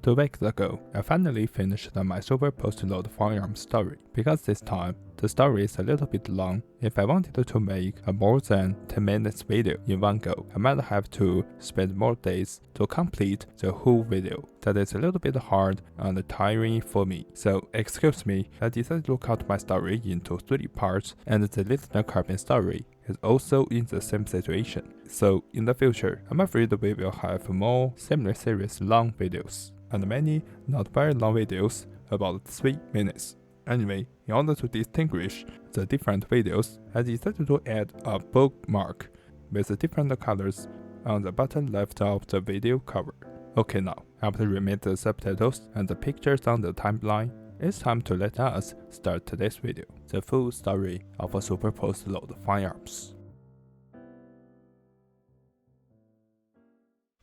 2 weeks ago, I finally finished my superposed-load firearms story. Because this time, the story is a little bit long. If I wanted to make a more than 10 minutes video in one go, I might have to spend more days to complete the whole video. That is a little bit hard and tiring for me. So excuse me, I decided to cut my story into 3 parts, and the listener carbon story is also in the same situation. So in the future, I'm afraid we will have more similar series long videos, and many not very long videos about 3 minutes. Anyway, in order to distinguish the different videos, I decided to add a bookmark with the different colors on the bottom left of the video cover. Okay, now, after reading the subtitles and the pictures on the timeline, it's time to let us start today's video, the full story of a superposed-load firearms.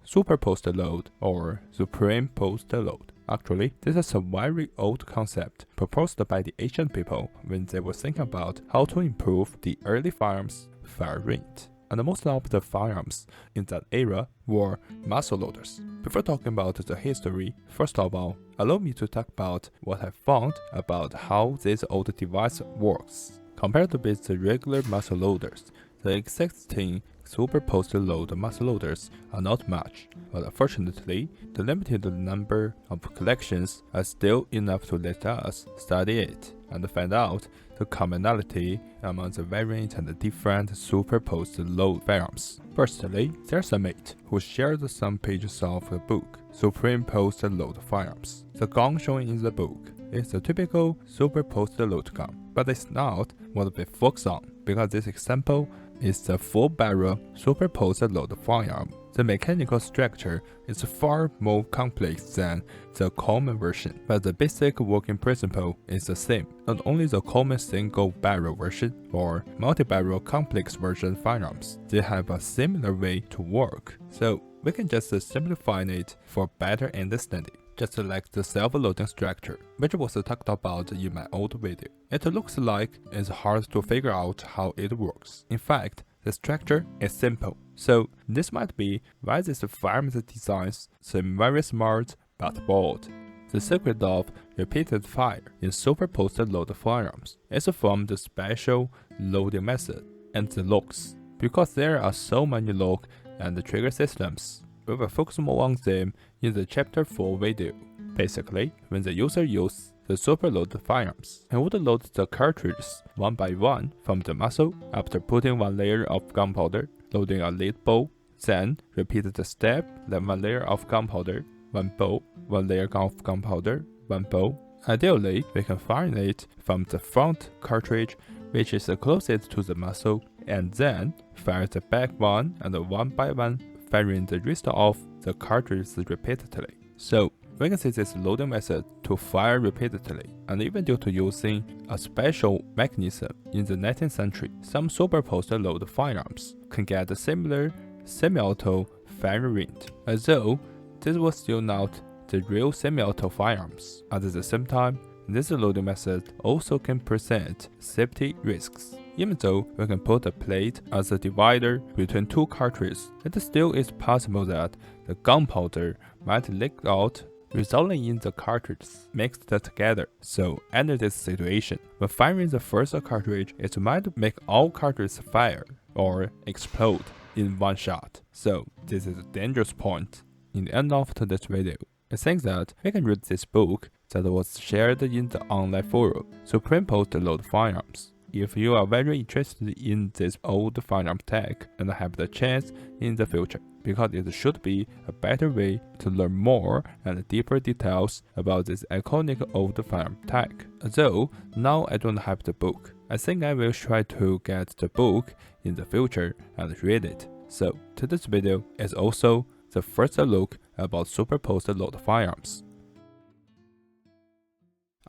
Superposed-load or superimposed-load. Actually, this is a very old concept proposed by the ancient people when they were thinking about how to improve the early firearms fire rate. And most of the firearms in that era were muzzleloaders. Before talking about the history, first of all, allow me to talk about what I found about how this old device works. Compared with the regular muzzleloaders, the existing superposed-load muzzleloaders are not much, but unfortunately, the limited number of collections are still enough to let us study it and find out the commonality among the variant and the different superposed-load firearms. Firstly, there's a mate who shared some pages of the book, Superimposed-Load Firearms. The gun shown in the book is a typical superposed-load gun, but it's not what we focus on, because this example is the full-barrel superposed-load firearm. The mechanical structure is far more complex than the common version, but the basic working principle is the same. Not only the common single-barrel version or multi-barrel complex version firearms, they have a similar way to work, so we can just simplify it for better understanding. Just like the self-loading structure, which was talked about in my old video. It looks like it's hard to figure out how it works. In fact, the structure is simple. So this might be why these firearms designs seem very smart but bold. The secret of repeated fire in superposed-load firearms is from the special loading method and the locks. Because there are so many lock and trigger systems, we will focus more on them in the Chapter 4 video. Basically, when the user uses the superload firearms, he would load the cartridges one by one from the muzzle after putting one layer of gunpowder, loading a lead bowl, then repeat the step, then one layer of gunpowder, one bowl, one layer of gunpowder, one bowl. Ideally, we can fire it from the front cartridge, which is closest to the muzzle, and then fire the back one and one by one, firing the rest of the cartridges repeatedly. So we can see this loading method to fire repeatedly, and even due to using a special mechanism in the 19th century, some superposed-load firearms can get a similar semi-auto firing rate, although this was still not the real semi-auto firearms. At the same time, this loading method also can present safety risks. Even though we can put a plate as a divider between 2 cartridges, it still is possible that the gunpowder might leak out, resulting in the cartridges mixed together. So under this situation, when firing the first cartridge, it might make all cartridges fire or explode in one shot. So this is a dangerous point. In the end of today's video, I think that we can read this book that was shared in the online forum, Superimposed-Load Firearms. If you are very interested in this old firearm tech and have the chance in the future, because it should be a better way to learn more and deeper details about this iconic old firearm tech. Although now I don't have the book, I think I will try to get the book in the future and read it. So today's video is also the first look about superposed-load firearms.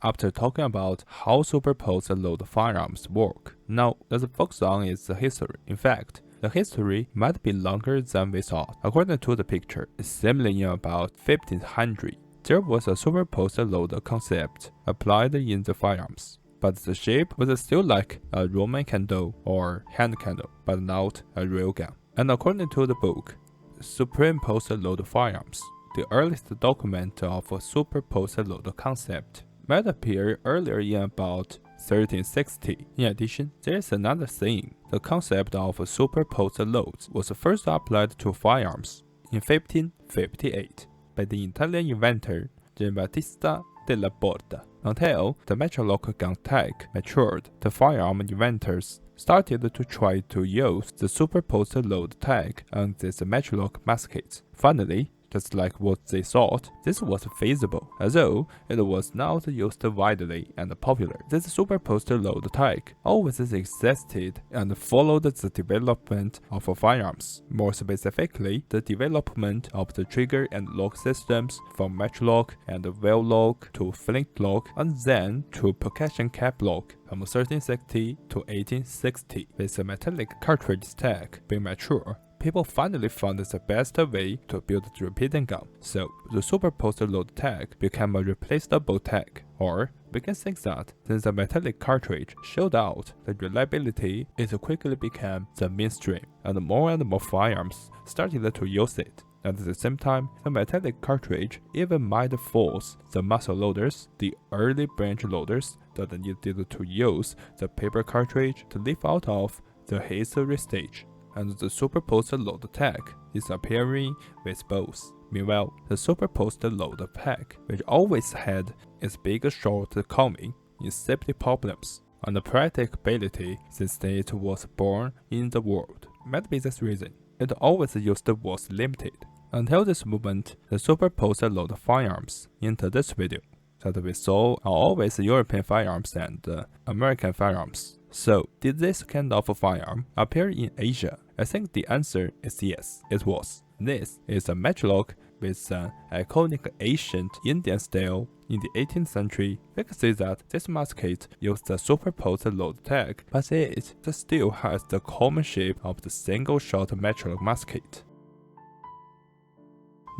After talking about how superposed-load firearms work, now let's focus on its history. In fact, the history might be longer than we thought. According to the picture, it's similar in about 1500. There was a superposed-load concept applied in the firearms, but the shape was still like a Roman candle or hand candle, but not a real gun. And according to the book, Superimposed-Load Firearms, the earliest document of a superposed-load concept might appear earlier in about 1360. In addition, there is another thing. The concept of superposed loads was first applied to firearms in 1558 by the Italian inventor Giambattista della Porta. Until the matchlock gun tech matured, the firearm inventors started to try to use the superposed load tech on these matchlock muskets. Finally, just like what they thought, this was feasible, although it was not used widely and popular. This superposed load tech always existed and followed the development of firearms, more specifically the development of the trigger and lock systems from matchlock and wheel lock to flintlock and then to percussion cap lock from 1360 to 1860. With the metallic cartridge tech being mature, people finally found the best way to build the repeating gun, so the superposed load tech became a replaceable tech. Or we can think that since the metallic cartridge showed out the reliability, it quickly became the mainstream, and more firearms started to use it. At the same time, the metallic cartridge even might force the muzzleloaders, the early branch loaders that needed to use the paper cartridge to live out of the history stage. And the superposed load tech is appearing with both. Meanwhile, the superposed load pack, which always had its big shortcoming in safety problems and practicability since it was born in the world. Might be this reason it always used was limited. Until this moment, the superposed load firearms in this video that we saw are always European firearms and American firearms. So, did this kind of firearm appear in Asia? I think the answer is yes, it was. This is a matchlock with an iconic ancient Indian style. In the 18th century, we can see that this musket used the superposed load tech, but it still has the common shape of the single-shot matchlock musket.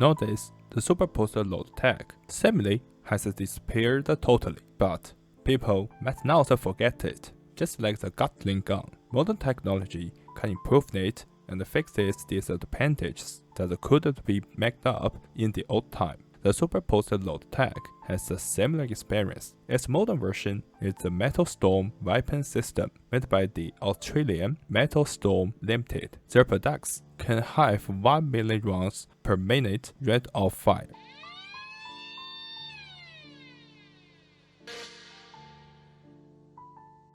Nowadays, the superposed load tech seemingly has disappeared totally, but people might not forget it. Just like the Gatling gun, modern technology can improve it and fixes disadvantages that couldn't be made up in the old time. The superposed load tech has a similar experience. Its modern version is the Metal Storm weapon system made by the Australian Metal Storm Limited. Their products can have 1 million rounds per minute rate of fire.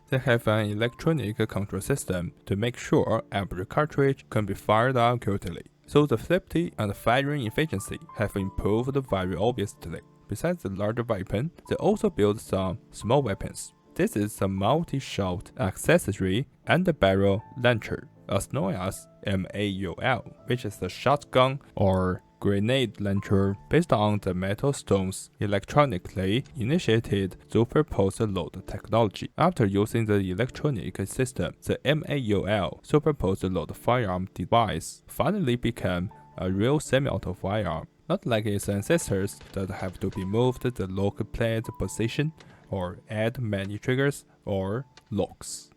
They have an electronic control system to make sure every cartridge can be fired accurately, so the safety and firing efficiency have improved very obviously. Besides the larger weapon, they also build some small weapons. This is a multi-shot accessory and a barrel launcher, as known as MAUL, which is a shotgun or grenade launcher based on the Metal Storm's electronically initiated superposed load technology. After using the electronic system, the MAUL superposed load firearm device finally became a real semi-auto firearm, not like its ancestors that have to be moved to the lock plate position or add many triggers or locks.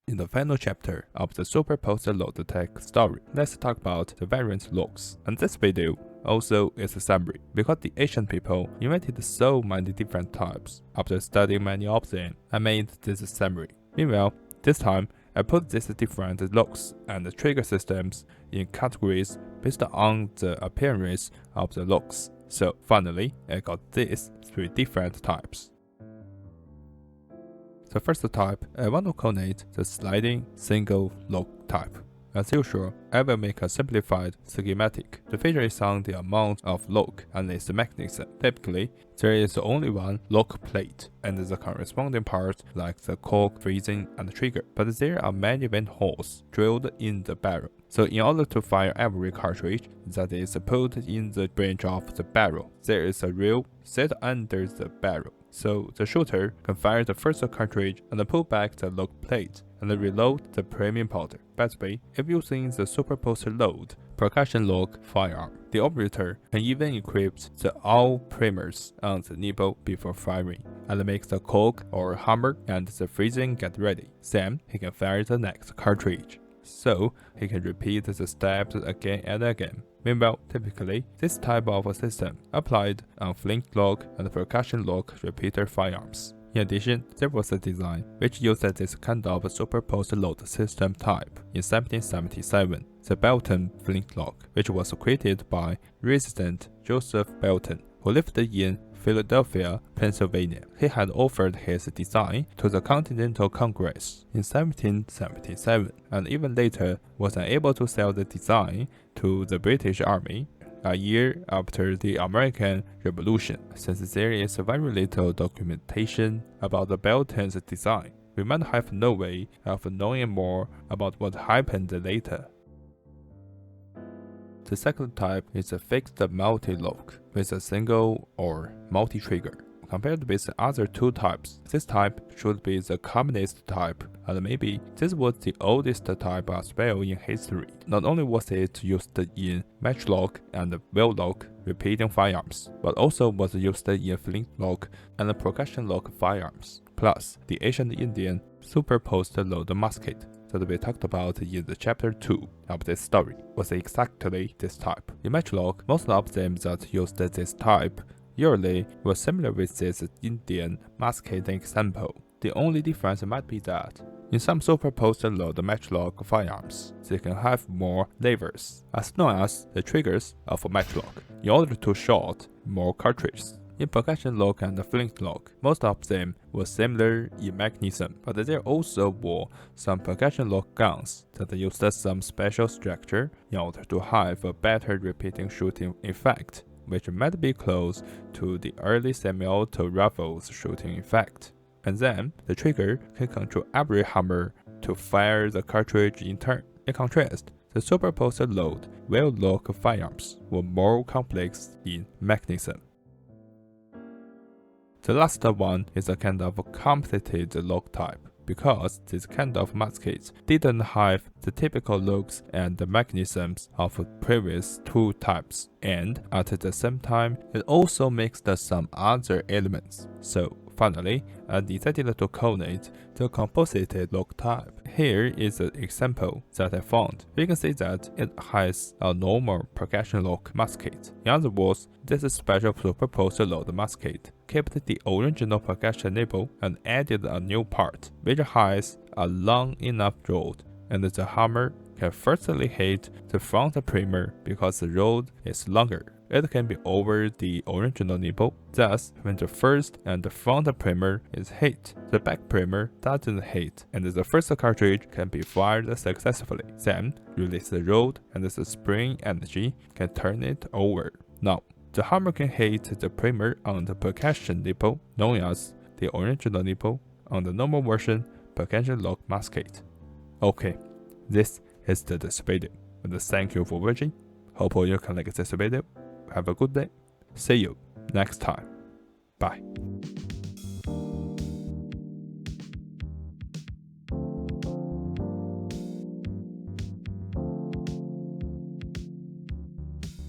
In the final chapter of the superposed load tech story, let's talk about the variant locks. And this video also is a summary, because the Asian people invented so many different types. After studying many of them, I made this summary. Meanwhile, this time, I put these different locks and trigger systems in categories based on the appearance of the locks. So finally, I got these 3 different types. The first type, I want to call it the sliding single lock type. As usual, I will make a simplified schematic. The feature is on the amount of lock and its mechanism. Typically, there is only one lock plate and the corresponding parts like the cork, freezing, and trigger, but there are many vent holes drilled in the barrel. So in order to fire every cartridge that is put in the branch of the barrel, there is a reel set under the barrel. So the shooter can fire the first cartridge and pull back the lock plate and reload the premium powder. By the way, if using the superposed load percussion lock firearm, the operator can even equip the all primers on the nipple before firing and make the cork or hammer and the freezing get ready. Then he can fire the next cartridge. so he can repeat the steps again and again. Meanwhile, typically, this type of system applied on flintlock and percussion lock repeater firearms. In addition, there was a design which used this kind of superposed-load system type in 1777, the Belton flintlock, which was created by Resident Joseph Belton, who lived in Philadelphia, Pennsylvania. He had offered his design to the Continental Congress in 1777, and even later was unable to sell the design to the British Army a year after the American Revolution. Since there is very little documentation about the Belton's design, we might have no way of knowing more about what happened later. The second type is a fixed multi-lock with a single or multi-trigger. Compared with the other two types, this type should be the commonest type, and maybe this was the oldest type as well in history. Not only was it used in matchlock and wheel-lock repeating firearms, but also was used in flintlock and percussion lock firearms. Plus, the ancient Indian superposed-load musket that we talked about in the chapter 2 of this story was exactly this type. In matchlock, most of them that used this type usually were similar with this Indian musket example. The only difference might be that in some superposed-load matchlock firearms, they can have more levers, as known as the triggers of a matchlock, in order to shoot more cartridges. In percussion lock and flintlock, most of them were similar in mechanism, but there also were some percussion lock guns that used some special structure in order to have a better repeating shooting effect, which might be close to the early semi-auto rifles shooting effect. And then, the trigger can control every hammer to fire the cartridge in turn. In contrast, the superposed-load wheel-lock firearms were more complex in mechanism. The last one is a kind of complicated lock type, because this kind of muskets didn't have the typical looks and the mechanisms of previous two types, and at the same time, it also mixed some other elements. So finally, I decided to call it the composite lock type. Here is an example that I found. We can see that it has a normal percussion lock musket. In other words, this special superposed-load musket kept the original percussion nipple and added a new part, which has a long enough rod, and the hammer can firstly hit the front primer because the rod is longer. It can be over the original nipple. Thus, when the first and the front primer is hit, the back primer doesn't hit, and the first cartridge can be fired successfully. Then, release the rod, and the spring energy can turn it over. Now, the hammer can hit the primer on the percussion nipple, known as the original nipple, on the normal version percussion lock musket. Okay, this is this video, and thank you for watching. Hope you can like this video. Have a good day. See you next time. Bye.